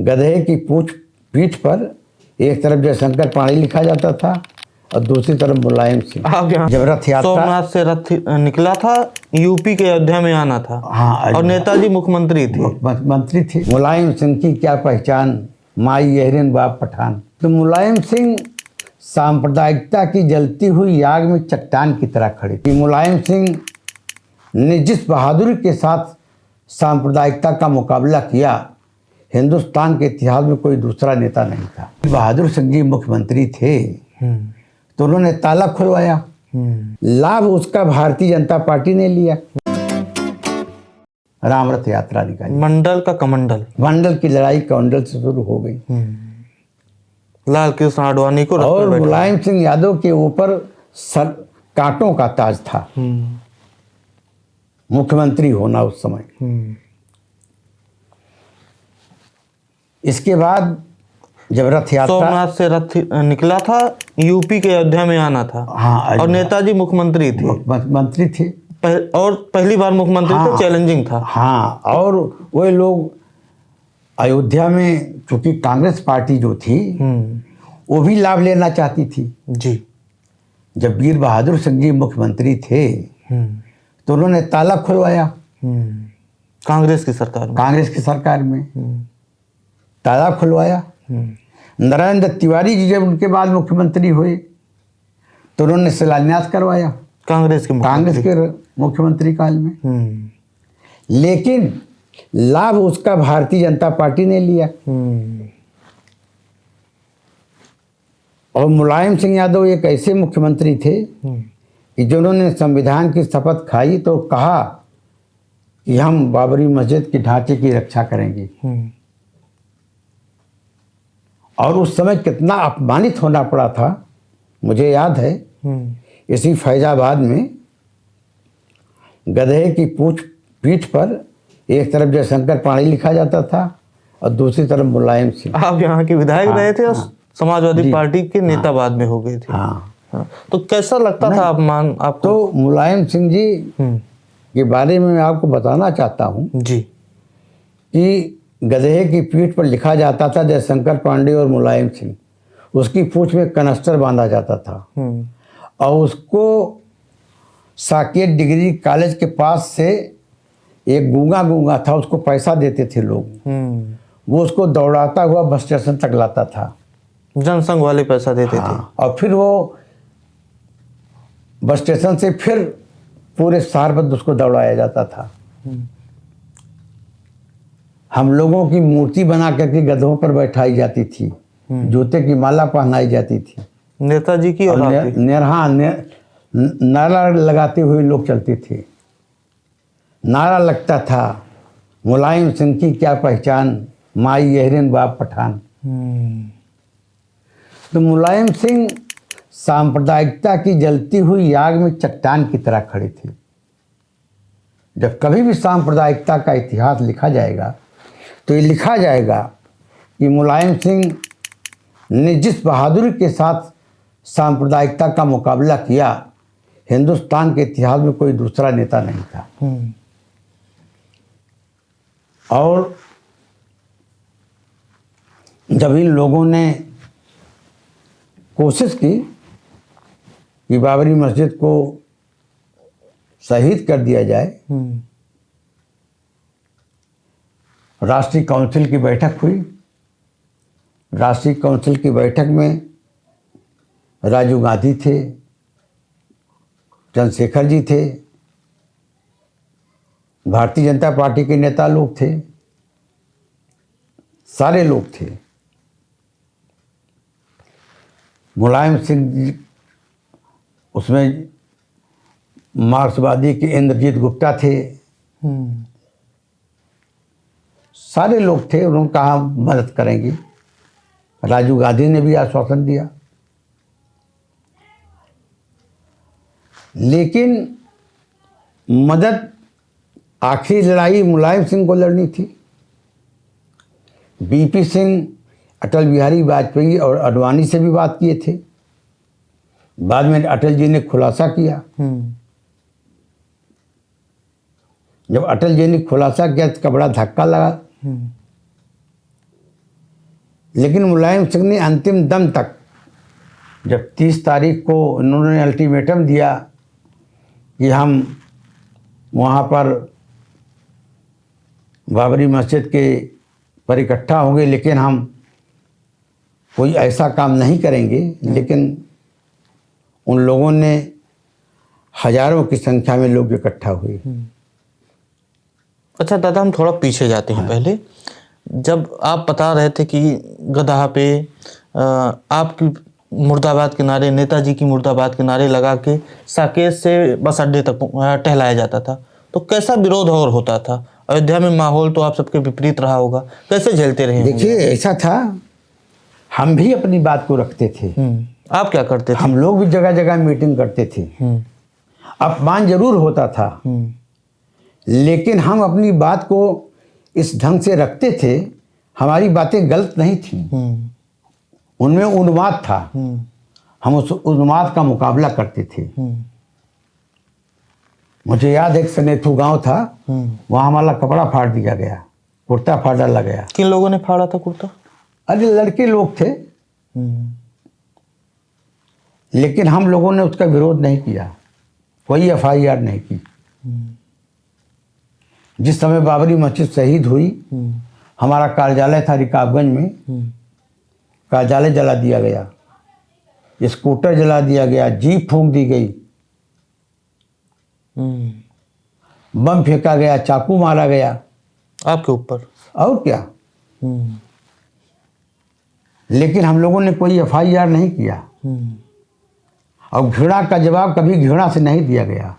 गधे की पीठ पर एक तरफ जयशंकर पाणी लिखा जाता था और दूसरी तरफ मुलायम सिंह। जब रथ यात्रा सोमनाथ से रथ निकला था, यूपी के अयोध्या में आना था। हाँ, और नेताजी मुख्यमंत्री थे। मुख्यमंत्री थे। मुलायम सिंह की क्या पहचान, माई यहरीन बाप पठान। तो मुलायम सिंह सांप्रदायिकता की जलती हुई आग में चट्टान की तरह खड़े थे। मुलायम सिंह ने जिस बहादुरी के साथ सांप्रदायिकता का मुकाबला किया, हिंदुस्तान के इतिहास में कोई दूसरा नेता नहीं था। बहादुर सिंह जी मुख्यमंत्री थे तो उन्होंने ताला खुलवाया। लाभ उसका भारतीय जनता पार्टी ने लिया। राम रथ यात्रा निकाली। मंडल का कमंडल, मंडल की लड़ाई कमंडल से शुरू हो गई। लाल कृष्ण आडवाणी को और मुलायम सिंह यादव के ऊपर सर कांटों का ताज था मुख्यमंत्री होना उस समय। इसके बाद जब रथ यात्रा सोमनाथ से रथ निकला था, यूपी के अयोध्या में आना था। हाँ, और नेताजी मुख्यमंत्री थे। मंत्री थे और पहली बार मुख्यमंत्री थे। चैलेंजिंग था। हाँ, और वे लोग अयोध्या में, चूंकि कांग्रेस पार्टी जो थी वो भी लाभ लेना चाहती थी जी। जब वीर बहादुर सिंह जी मुख्यमंत्री थे तो उन्होंने ताला खुलवाया। कांग्रेस की सरकार में। कांग्रेस की सरकार में ताला खुलवाया। नरेंद्र तिवारी जी जब उनके बाद मुख्यमंत्री हुए तो उन्होंने शिलान्यास करवाया कांग्रेस के मुख्यमंत्री काल में। लेकिन लाभ उसका भारतीय जनता पार्टी ने लिया। और मुलायम सिंह यादव एक ऐसे मुख्यमंत्री थे कि जिन्होंने संविधान की शपथ खाई तो कहा कि हम बाबरी मस्जिद के ढांचे की रक्षा करेंगे। और उस समय कितना अपमानित होना पड़ा था मुझे याद है। इसी फैजाबाद में गधे की पीठ पर एक तरफ जयशंकर पाणी लिखा जाता था और दूसरी तरफ मुलायम सिंह। आप यहाँ के विधायक रहे थे और समाजवादी पार्टी के नेता बाद में हो गए थे। तो कैसा लगता था अपमान आपको? तो मुलायम सिंह जी के बारे में मैं आपको बताना चाहता हूँ जी कि गधे की पीठ पर लिखा जाता था जयशंकर पांडे और मुलायम सिंह। उसकी पूंछ में कनस्तर बांधा जाता था और उसको साकेत डिग्री कॉलेज के पास से एक गूंगा था, उसको पैसा देते थे लोग। वो उसको दौड़ाता हुआ बस स्टेशन तक लाता था। जनसंघ वाले पैसा देते थे। और फिर वो बस स्टेशन से फिर पूरे शहर पर उसको दौड़ाया जाता था। हम लोगों की मूर्ति बना करके गधों पर बैठाई जाती थी, जूते की माला पहनाई जाती थी। नेताजी की और नारा लगाते हुए लोग चलते थे। नारा लगता था, मुलायम सिंह की क्या पहचान, माई यहरीन बाप पठान। तो मुलायम सिंह सांप्रदायिकता की जलती हुई आग में चट्टान की तरह खड़े थे। जब कभी भी सांप्रदायिकता का इतिहास लिखा जाएगा तो ये लिखा जाएगा कि मुलायम सिंह ने जिस बहादुरी के साथ सांप्रदायिकता का मुकाबला किया, हिंदुस्तान के इतिहास में कोई दूसरा नेता नहीं था। और जब इन लोगों ने कोशिश की कि बाबरी मस्जिद को शहीद कर दिया जाए, राष्ट्रीय काउंसिल की बैठक हुई। राष्ट्रीय काउंसिल की बैठक में राजीव गांधी थे, चंद्रशेखर जी थे, भारतीय जनता पार्टी के नेता लोग थे, सारे लोग थे। मुलायम सिंह जी उसमें, मार्क्सवादी के इंद्रजीत गुप्ता थे, सारे लोग थे। उन्होंने कहा मदद करेंगे। राजीव गांधी ने भी आश्वासन दिया। लेकिन मदद, आखिरी लड़ाई मुलायम सिंह को लड़नी थी। बीपी सिंह अटल बिहारी वाजपेयी और आडवाणी से भी बात किए थे। बाद में अटल जी ने खुलासा किया। जब अटल जी ने खुलासा किया तो बड़ा धक्का लगा। लेकिन मुलायम सिंह ने अंतिम दम तक, जब 30 तारीख को उन्होंने अल्टीमेटम दिया कि हम वहाँ पर बाबरी मस्जिद के पर इकट्ठा होंगे, लेकिन हम कोई ऐसा काम नहीं करेंगे, लेकिन उन लोगों ने हजारों की संख्या में लोग इकट्ठा हुए। अच्छा दादा, हम थोड़ा पीछे जाते हैं। पहले जब आप बता रहे थे कि गदहा पे आपकी मुर्दाबाद के नारे, नेताजी की मुर्दाबाद के नारे लगा के साकेत से बस अड्डे तक टहलाया जाता था, तो कैसा विरोध और होता था? अयोध्या में माहौल तो आप सबके विपरीत रहा होगा, कैसे झेलते रहे? देखिए, ऐसा था, हम भी अपनी बात को रखते थे। आप क्या करते थे? हम लोग भी जगह जगह मीटिंग करते थे। अपमान जरूर होता था, लेकिन हम अपनी बात को इस ढंग से रखते थे, हमारी बातें गलत नहीं थी, उनमें उन्माद था, हम उस उन्माद का मुकाबला करते थे। मुझे याद है, एक सनेथू गांव था, वहाँ हमारा कपड़ा फाड़ दिया गया, कुर्ता फाड़ डाला गया। किन लोगों ने फाड़ा था कुर्ता? अरे लड़के लोग थे, लेकिन हम लोगों ने उसका विरोध नहीं किया, कोई FIR नहीं की। जिस समय बाबरी मस्जिद शहीद हुई, हमारा कार्यालय था रिकाबगंज में, कार्यालय जला दिया गया, स्कूटर जला दिया गया, जीप फूंक दी गई, बम फेंका गया, चाकू मारा गया आपके ऊपर, और क्या। लेकिन हम लोगों ने कोई FIR नहीं किया, और घृणा का जवाब कभी घृणा से नहीं दिया गया।